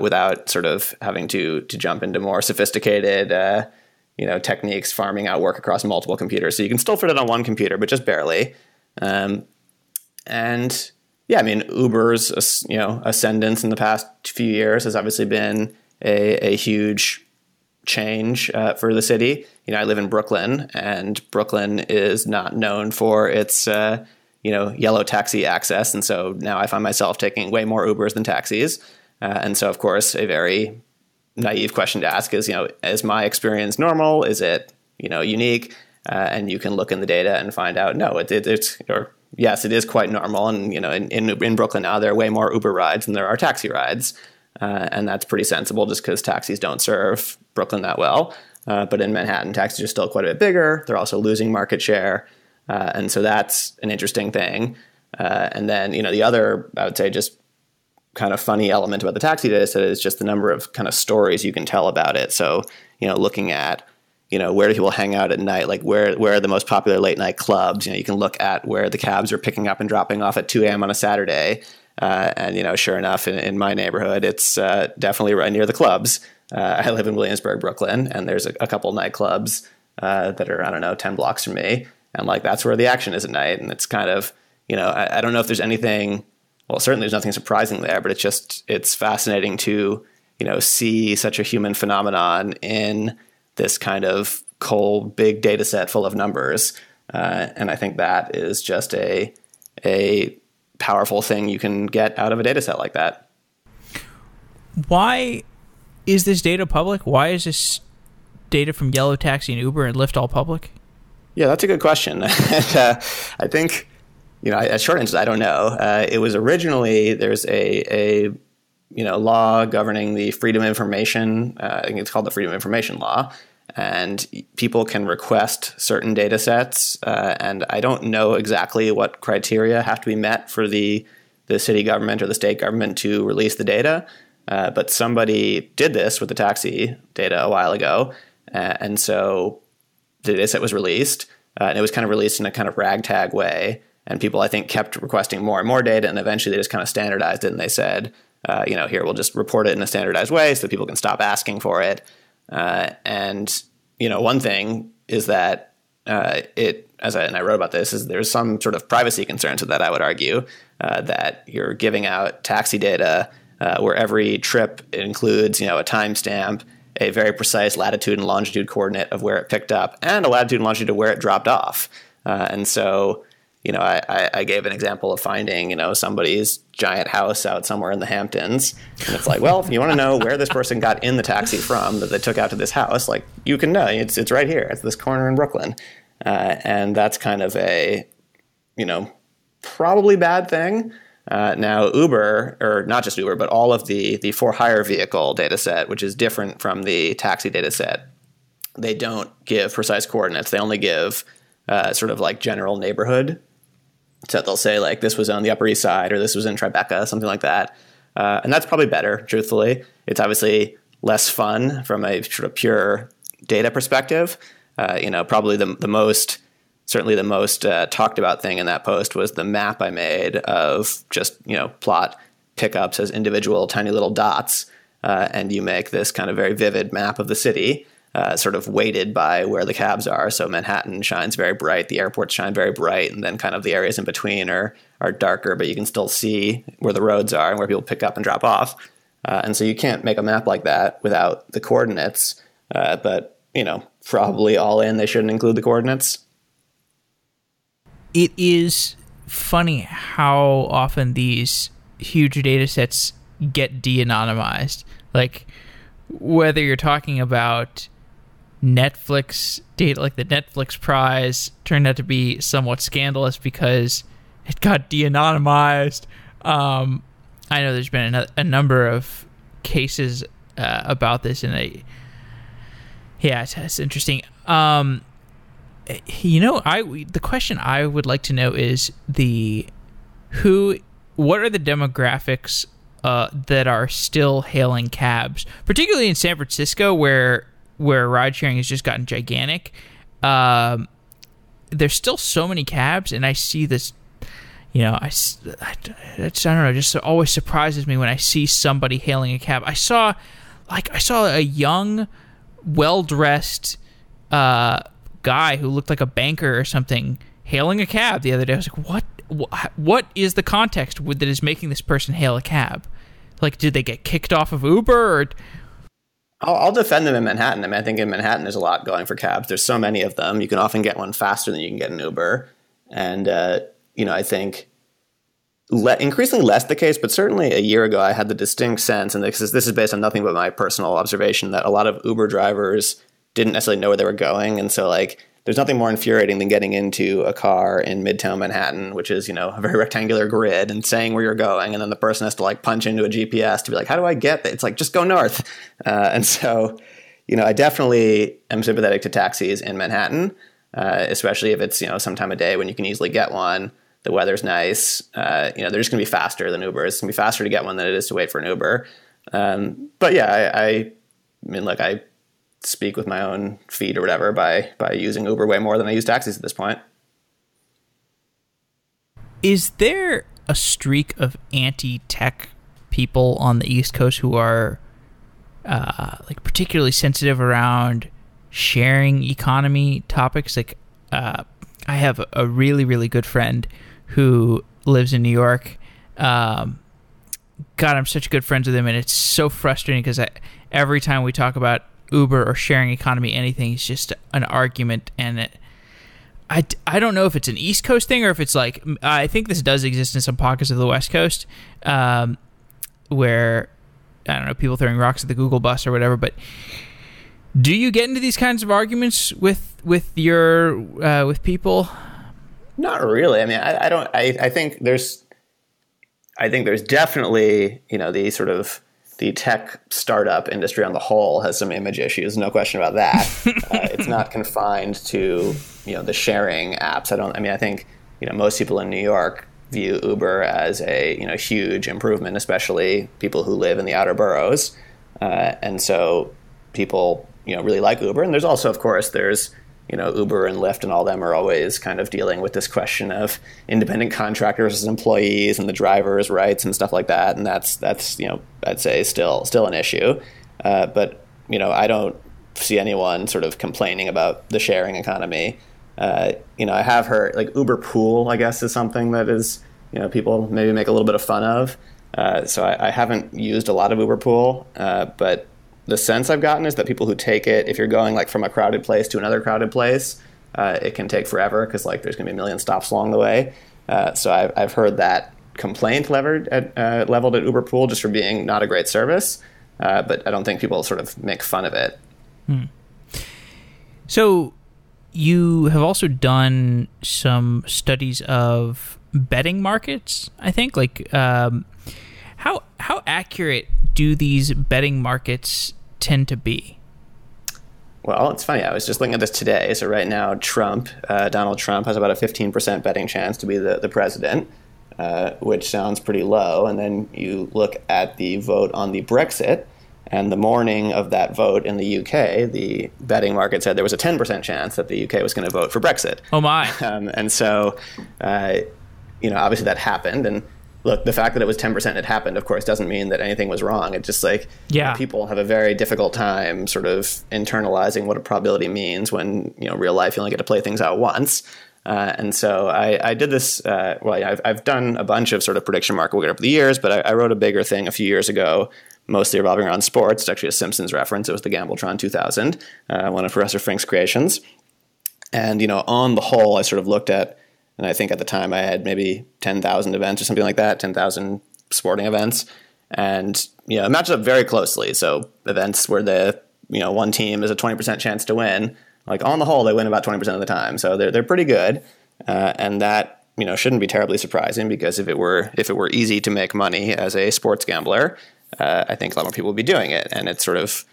without sort of having to jump into more sophisticated techniques, farming out work across multiple computers. So you can still fit it on one computer, but just barely. And yeah, I mean, Uber's ascendance in the past few years has obviously been a huge change for the city. I live in Brooklyn, and Brooklyn is not known for its yellow taxi access, and so now I find myself taking way more Ubers than taxis. And so, of course, a very naive question to ask is my experience normal? Is it unique? And you can look in the data and find out no, yes, it is quite normal. And in Brooklyn now there are way more Uber rides than there are taxi rides. And that's pretty sensible just because taxis don't serve Brooklyn that well. But in Manhattan, taxis are still quite a bit bigger. They're also losing market share. And so that's an interesting thing. And then, the other, I would say, just kind of funny element about the taxi data set is just the number of kind of stories you can tell about it. So, looking at, where do people hang out at night? Like where are the most popular late night clubs? You can look at where the cabs are picking up and dropping off at 2 a.m. on a Saturday. And, sure enough, in my neighborhood, it's definitely right near the clubs. I live in Williamsburg, Brooklyn, and there's a couple nightclubs that are, 10 blocks from me. And like, that's where the action is at night. And it's kind of, I don't know if there's anything, well, certainly there's nothing surprising there, but it's fascinating to, see such a human phenomenon in this kind of cold, big data set full of numbers. And I think that is just a powerful thing you can get out of a data set like that. Why is this data public? Why is this data from Yellow Taxi and Uber and Lyft all public? Yeah, that's a good question. And, I think, a short answer, I don't know. It was originally, there's a law governing the freedom of information. I think it's called the Freedom of Information Law. And people can request certain data sets. And I don't know exactly what criteria have to be met for the city government or the state government to release the data. But somebody did this with the taxi data a while ago. And so the data set was released. And it was kind of released in a kind of ragtag way. And people, I think, kept requesting more and more data. And eventually they just kind of standardized it. And they said, here, we'll just report it in a standardized way so that people can stop asking for it. And one thing is that and I wrote about this, is there's some sort of privacy concerns with that, I would argue, that you're giving out taxi data where every trip includes, a timestamp, a very precise latitude and longitude coordinate of where it picked up, and a latitude and longitude of where it dropped off. And so, I gave an example of finding, somebody's giant house out somewhere in the Hamptons. And it's like, well, if you want to know where this person got in the taxi from that they took out to this house, like, you can know. It's right here. It's this corner in Brooklyn. And that's kind of a, probably bad thing. Now, Uber, or not just Uber, but all of the for-hire vehicle data set, which is different from the taxi data set, they don't give precise coordinates. They only give sort of like general neighborhood. So they'll say like this was on the Upper East Side or this was in Tribeca, something like that. And that's probably better, truthfully. It's obviously less fun from a sort of pure data perspective. Probably the most talked about thing in that post was the map I made of just, plot pickups as individual tiny little dots. And you make this kind of very vivid map of the city. Sort of weighted by where the cabs are. So Manhattan shines very bright, the airports shine very bright, and then kind of the areas in between are darker, but you can still see where the roads are and where people pick up and drop off. And so you can't make a map like that without the coordinates. But, probably all in, they shouldn't include the coordinates. It is funny how often these huge data sets get de-anonymized. Like, whether you're talking about Netflix data, like the Netflix prize turned out to be somewhat scandalous because it got de-anonymized. I know there's been a number of cases about this, and it's interesting. The question I would like to know is the what are the demographics that are still hailing cabs, particularly in San Francisco, where ride sharing has just gotten gigantic? There's still so many cabs, and I see this. I don't know. It just always surprises me when I see somebody hailing a cab. I saw a young, well-dressed guy who looked like a banker or something hailing a cab the other day. I was like, what is the context that is making this person hail a cab? Like, did they get kicked off of Uber? Or I'll defend them in Manhattan. I mean, I think in Manhattan there's a lot going for cabs. There's so many of them. You can often get one faster than you can get an Uber. And, I think increasingly less the case, but certainly a year ago I had the distinct sense, and this is based on nothing but my personal observation, that a lot of Uber drivers didn't necessarily know where they were going. And so, like, there's nothing more infuriating than getting into a car in Midtown Manhattan, which is, a very rectangular grid, and saying where you're going. And then the person has to, like, punch into a GPS to be like, how do I get there? It's like, just go north. And so, I definitely am sympathetic to taxis in Manhattan, especially if it's, some time of day when you can easily get one. The weather's nice. They're just going to be faster than Uber. It's going to be faster to get one than it is to wait for an Uber. But yeah, I mean, look, I speak with my own feet or whatever by using Uber way more than I use taxis at this point. Is there a streak of anti-tech people on the East Coast who are particularly sensitive around sharing economy topics? Like, I have a really, really good friend who lives in New York. God, I'm such good friends with him, and it's so frustrating because every time we talk about Uber or sharing economy, anything, it's just an argument. And I don't know if it's an East Coast thing or if it's like, I think this does exist in some pockets of the West Coast, where, I don't know, people throwing rocks at the Google bus or whatever. But do you get into these kinds of arguments with people? Not really. I mean, I don't. I think there's definitely, the tech startup industry on the whole has some image issues. No question about that. It's not confined to the sharing apps. I think most people in New York view Uber as a huge improvement, especially people who live in the outer boroughs, and so people really like Uber. And there's also, of course, there's Uber and Lyft and all them are always kind of dealing with this question of independent contractors as employees and the drivers' rights and stuff like that. And that's I'd say still an issue. But I don't see anyone sort of complaining about the sharing economy. I have heard, like, Uber Pool, I guess, is something that is people maybe make a little bit of fun of. So I haven't used a lot of Uber Pool, but the sense I've gotten is that people who take it, if you're going like from a crowded place to another crowded place, it can take forever because there's going to be a million stops along the way. So I've heard that complaint leveled at Uber Pool just for being not a great service, but I don't think people sort of make fun of it. So you have also done some studies of betting markets, I think. Like, how accurate do these betting markets tend to be? Well, it's funny. I was just looking at this today. So right now, Donald Trump has about a 15% betting chance to be the president, which sounds pretty low. And then you look at the vote on the Brexit, and the morning of that vote in the UK, the betting market said there was a 10% chance that the UK was going to vote for Brexit. Oh my! And so, obviously that happened. And look, the fact that it was 10% had happened, of course, doesn't mean that anything was wrong. It's just people have a very difficult time sort of internalizing what a probability means when, real life, you only get to play things out once. And so I did this, I've done a bunch of sort of prediction market work over the years, but I wrote a bigger thing a few years ago, mostly revolving around sports. It's actually a Simpsons reference. It was the Gambletron 2000, one of Professor Fink's creations. And, on the whole, I sort of looked at, and I think at the time I had maybe 10,000 events or something like that, 10,000 sporting events. And, it matched up very closely. So events where one team is a 20% chance to win, like on the whole, they win about 20% of the time. So they're pretty good. And that, shouldn't be terribly surprising because if it were easy to make money as a sports gambler, I think a lot more people would be doing it. And it's sort of,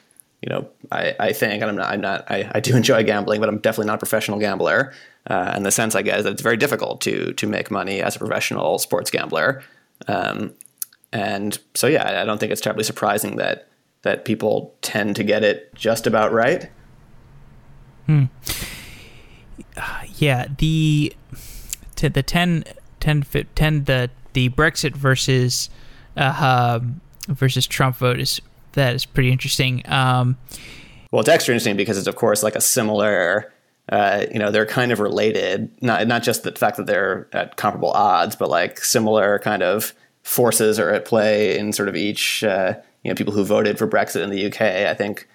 I think, and I do enjoy gambling, but I'm definitely not a professional gambler. And the sense I get is that it's very difficult to make money as a professional sports gambler. And so, yeah, I don't think it's terribly surprising that people tend to get it just about right. Yeah, the Brexit versus Trump vote is pretty interesting. Well, it's extra interesting because it's, of course, like a similar, they're kind of related, not just the fact that they're at comparable odds, but like similar kind of forces are at play in sort of each, people who voted for Brexit in the UK, I think,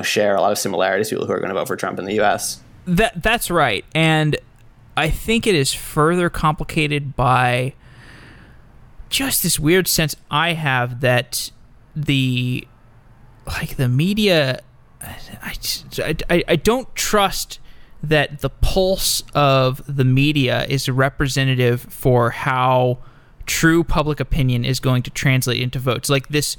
share a lot of similarities to people who are going to vote for Trump in the US. That's right. And I think it is further complicated by just this weird sense I have that the media, I don't trust that the pulse of the media is representative for how true public opinion is going to translate into votes. Like this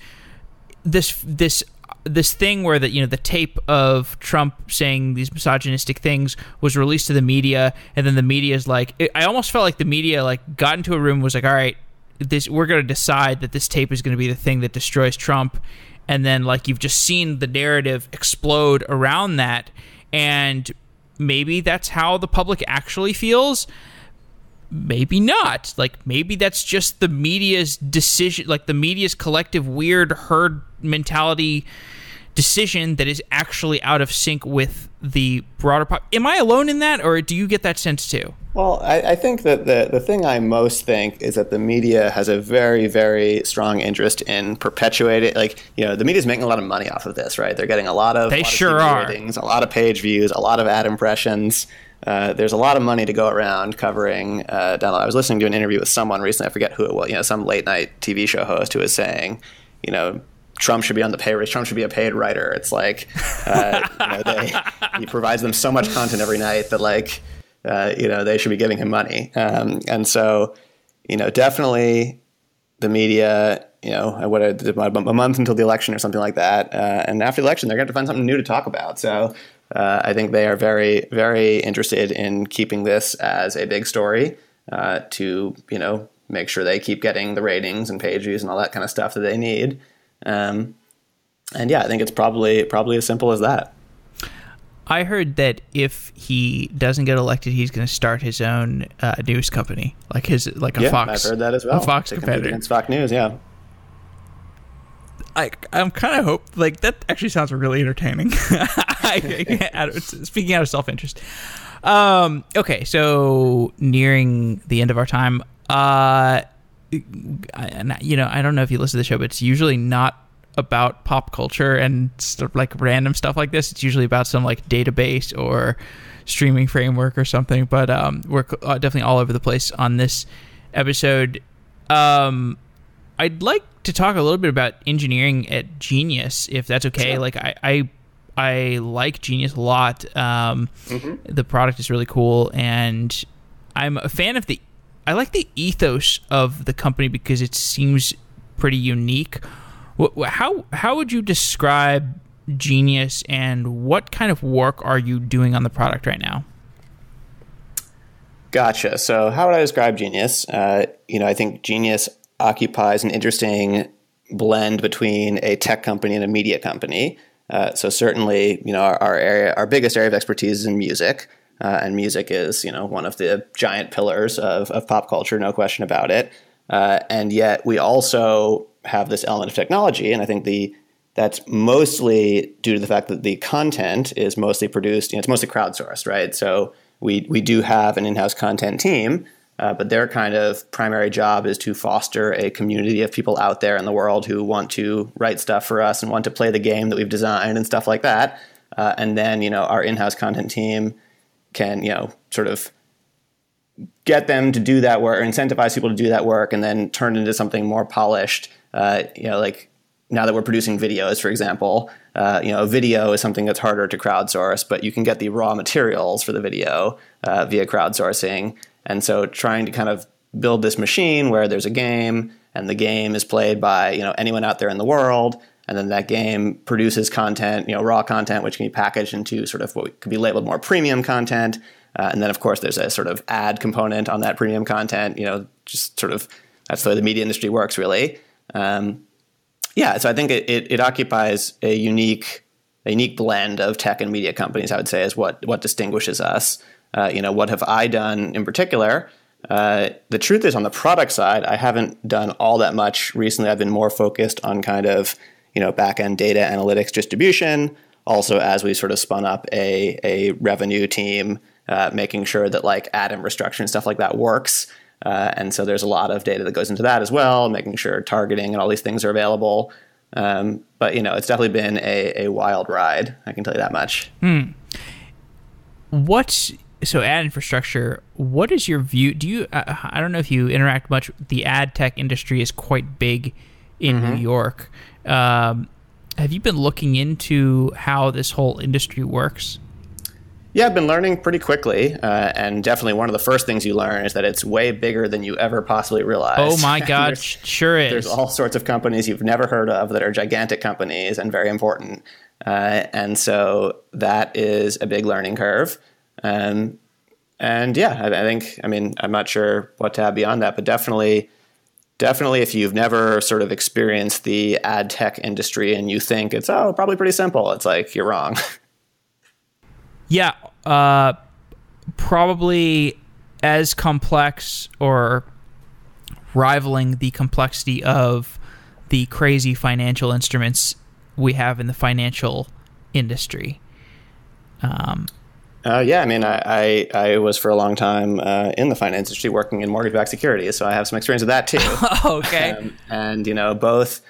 thing where the tape of Trump saying these misogynistic things was released to the media, and then the media is like, I almost felt like the media like got into a room and was like, all right, we're going to decide that this tape is going to be the thing that destroys Trump. And then like you've just seen the narrative explode around that, and maybe that's how the public actually feels. Maybe not. Like maybe that's just the media's decision, like the media's collective weird herd mentality decision that is actually out of sync with the broader pop. Am I alone in that, or do you get that sense too? Well, I think that the thing I most think is that the media has a very, very strong interest in perpetuating, the media is making a lot of money off of this, right? They're getting a lot of TV ratings, a lot of page views, a lot of ad impressions. There's a lot of money to go around covering download. I was listening to an interview with someone recently, I forget who it was, some late night TV show host who was saying, Trump should be on the pay raise. Trump should be a paid writer. It's like, he provides them so much content every night that they should be giving him money. And so, definitely the media, a month until the election or something like that. And after the election, they're going to find something new to talk about. So I think they are very, very interested in keeping this as a big story to, make sure they keep getting the ratings and page views and all that kind of stuff that they need. And yeah, I think it's probably as simple as that. I heard that if he doesn't get elected, he's going to start his own news company, like a Fox. I've heard that as well. A Fox competitor against Fox News. Yeah. I'm kind of hope that actually sounds really entertaining. Speaking out of self-interest. Okay, so nearing the end of our time. I don't know if you listen to the show, but it's usually not about pop culture and stuff like random stuff like this. It's usually about some like database or streaming framework or something. But we're definitely all over the place on this episode. I'd like to talk a little bit about engineering at Genius, if that's okay. Sure. Like I like Genius a lot. The product is really cool, and I'm a fan of I like the ethos of the company because it seems pretty unique. How would you describe Genius, and what kind of work are you doing on the product right now? Gotcha. So how would I describe Genius? I think Genius occupies an interesting blend between a tech company and a media company. So certainly, our biggest area of expertise is in music. And music is, one of the giant pillars of pop culture, no question about it. And yet we also have this element of technology, and I think that's mostly due to the fact that the content is mostly produced, it's mostly crowdsourced, right? So we do have an in-house content team, but their kind of primary job is to foster a community of people out there in the world who want to write stuff for us and want to play the game that we've designed and stuff like that. And then, our in-house content team can, sort of get them to do that work, or incentivize people to do that work, and then turn it into something more polished. Like now that we're producing videos, for example, a video is something that's harder to crowdsource, but you can get the raw materials for the video via crowdsourcing. And so trying to kind of build this machine where there's a game, and the game is played by anyone out there in the world, and then that game produces content, raw content, which can be packaged into sort of what could be labeled more premium content. And then, of course, there's a sort of ad component on that premium content, just sort of that's the way the media industry works, really. So I think it occupies a unique blend of tech and media companies, I would say, is what distinguishes us. What have I done in particular? The truth is, on the product side, I haven't done all that much recently. I've been more focused on kind of, back-end data analytics distribution. Also, as we sort of spun up a revenue team, making sure that like ad infrastructure and stuff like that works. And so there's a lot of data that goes into that as well, making sure targeting and all these things are available. But it's definitely been a wild ride. I can tell you that much. So ad infrastructure, what is your view? Do you, I don't know if you interact much. The ad tech industry is quite big in New York. Have you been looking into how this whole industry works? Yeah, I've been learning pretty quickly. And definitely one of the first things you learn is that it's way bigger than you ever possibly realized. Oh my God, sure is. There's all sorts of companies you've never heard of that are gigantic companies and very important. And so that is a big learning curve. And yeah, I think, I'm not sure what to add beyond that, but definitely if you've never sort of experienced the ad tech industry and you think it's, probably pretty simple, it's like, you're wrong. Yeah, probably as complex or rivaling the complexity of the crazy financial instruments we have in the financial industry. I was for a long time in the finance industry working in mortgage-backed securities, so I have some experience with that too. Okay. And both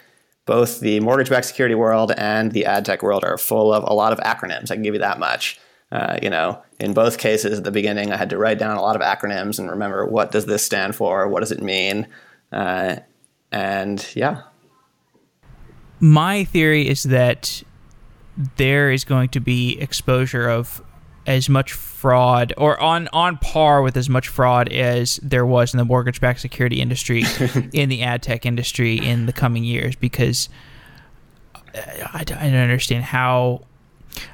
the mortgage-backed security world and the ad tech world are full of a lot of acronyms. I can give you that much. In both cases at the beginning, I had to write down a lot of acronyms and remember, what does this stand for? What does it mean? And yeah. My theory is that there is going to be exposure of as much fraud, or on par with as much fraud as there was in the mortgage-backed security industry in the ad tech industry in the coming years, because I don't understand how.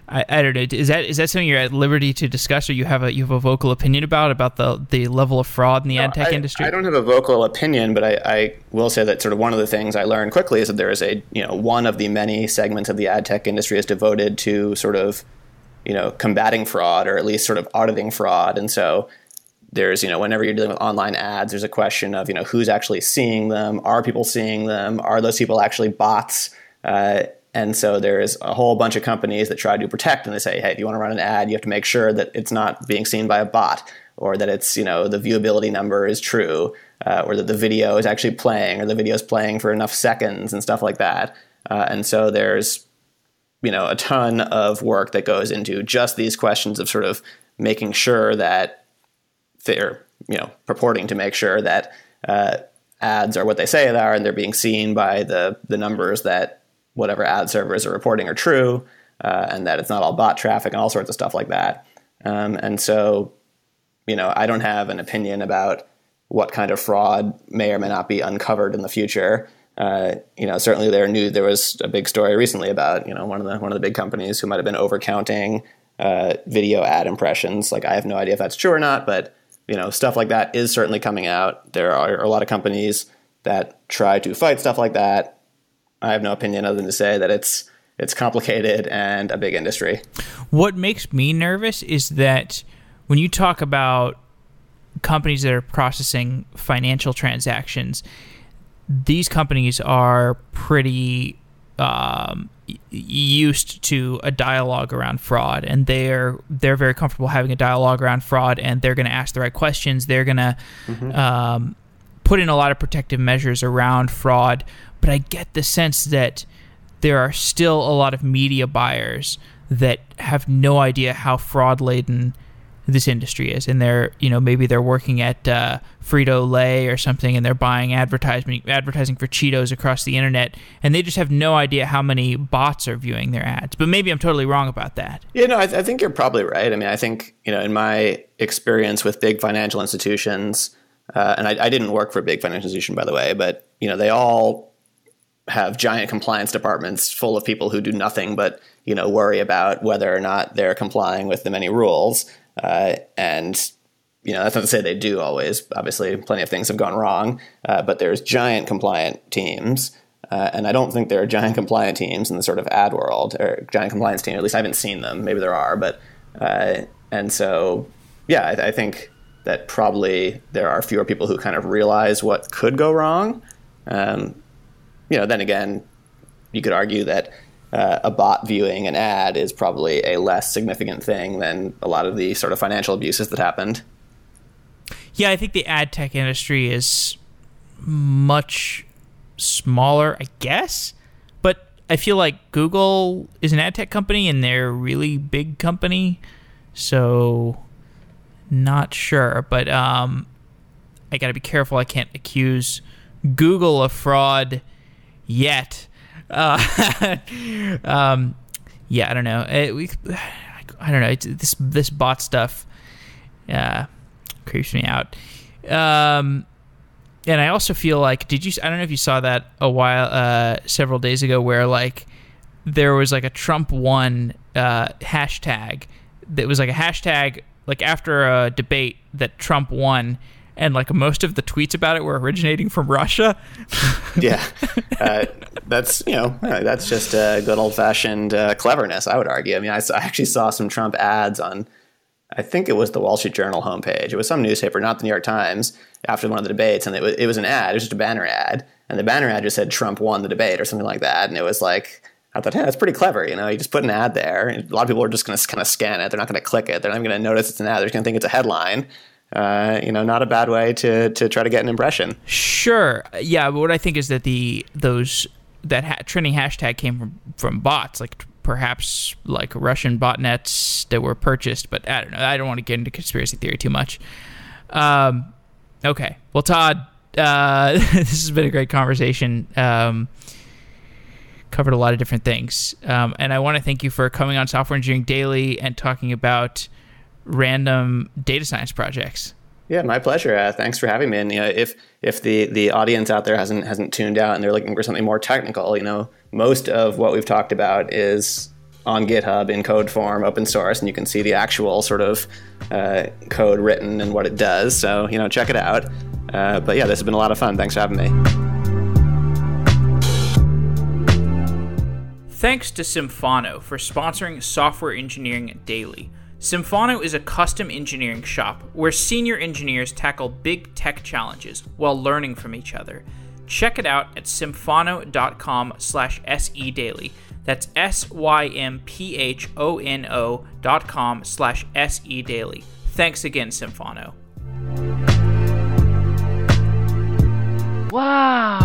I don't know. Is that something you're at liberty to discuss, or you have a vocal opinion about the level of fraud in the ad tech industry? I don't have a vocal opinion, but I will say that sort of one of the things I learned quickly is that there is one of the many segments of the ad tech industry is devoted to sort of combating fraud, or at least sort of auditing fraud. And so there's whenever you're dealing with online ads, there's a question of who's actually seeing them. Are people seeing them? Are those people actually bots? And so there's a whole bunch of companies that try to protect, and they say, hey, if you want to run an ad, you have to make sure that it's not being seen by a bot, or that it's, the viewability number is true, or that the video is actually playing, or the video is playing for enough seconds and stuff like that. And so there's, a ton of work that goes into just these questions of sort of making sure that they're, purporting to make sure that ads are what they say they are, and they're being seen by the numbers that whatever ad servers are reporting are true, and that it's not all bot traffic and all sorts of stuff like that. And so, I don't have an opinion about what kind of fraud may or may not be uncovered in the future. Certainly there was a big story recently about, one of the big companies who might have been overcounting video ad impressions. Like, I have no idea if that's true or not, but, stuff like that is certainly coming out. There are a lot of companies that try to fight stuff like that. I have no opinion other than to say that it's complicated and a big industry. What makes me nervous is that when you talk about companies that are processing financial transactions, these companies are pretty used to a dialogue around fraud, and they're very comfortable having a dialogue around fraud, and they're going to ask the right questions. They're going to put in a lot of protective measures around fraud. But I get the sense that there are still a lot of media buyers that have no idea how fraud-laden this industry is, and they're maybe they're working at Frito-Lay or something, and they're buying advertising for Cheetos across the internet, and they just have no idea how many bots are viewing their ads. But maybe I'm totally wrong about that. Yeah, I think you're probably right. I think in my experience with big financial institutions, and I didn't work for a big financial institution, by the way, but they all have giant compliance departments full of people who do nothing but, worry about whether or not they're complying with the many rules. And that's not to say they do always. Obviously, plenty of things have gone wrong, but there's giant compliant teams. And I don't think there are giant compliant teams in the sort of ad world, or giant compliance team. At least I haven't seen them. Maybe there are, but and so, yeah, I think that probably there are fewer people who kind of realize what could go wrong. Then again, you could argue that a bot viewing an ad is probably a less significant thing than a lot of the sort of financial abuses that happened. Yeah, I think the ad tech industry is much smaller, I guess. But I feel like Google is an ad tech company and they're a really big company. So not sure. But I got to be careful. I can't accuse Google of fraud yet. Yeah, I don't know. I don't know. This bot stuff creeps me out. And I also feel like, I don't know if you saw that several days ago, where like there was like a Trump won hashtag that was like a hashtag like after a debate that Trump won. And like most of the tweets about it were originating from Russia. Yeah, that's just good old fashioned cleverness, I would argue. I mean, I actually saw some Trump ads on, I think it was the Wall Street Journal homepage. It was some newspaper, not the New York Times, after one of the debates, and it was an ad. It was just a banner ad, and the banner ad just said Trump won the debate or something like that. And it was like, I thought, hey, that's pretty clever. You just put an ad there, and a lot of people are just going to kind of scan it. They're not going to click it. They're not going to notice it's an ad. They're just going to think it's a headline. Not a bad way to try to get an impression. Sure. Yeah, but what I think is that that trending hashtag came from bots, like perhaps like Russian botnets that were purchased, but I don't know. I don't want to get into conspiracy theory too much. Okay. Well, Todd, this has been a great conversation. Covered a lot of different things. And I want to thank you for coming on Software Engineering Daily and talking about random data science projects. Yeah, my pleasure. Thanks for having me. And if the audience out there hasn't tuned out and they're looking for something more technical, most of what we've talked about is on GitHub in code form, open source, and you can see the actual sort of code written and what it does. So check it out. But yeah, this has been a lot of fun. Thanks for having me. Thanks to Symphono for sponsoring Software Engineering Daily. Symphono is a custom engineering shop where senior engineers tackle big tech challenges while learning from each other. Check it out at symphono.com/sedaily. That's symphono.com/sedaily. Thanks again, Symphono. Wow.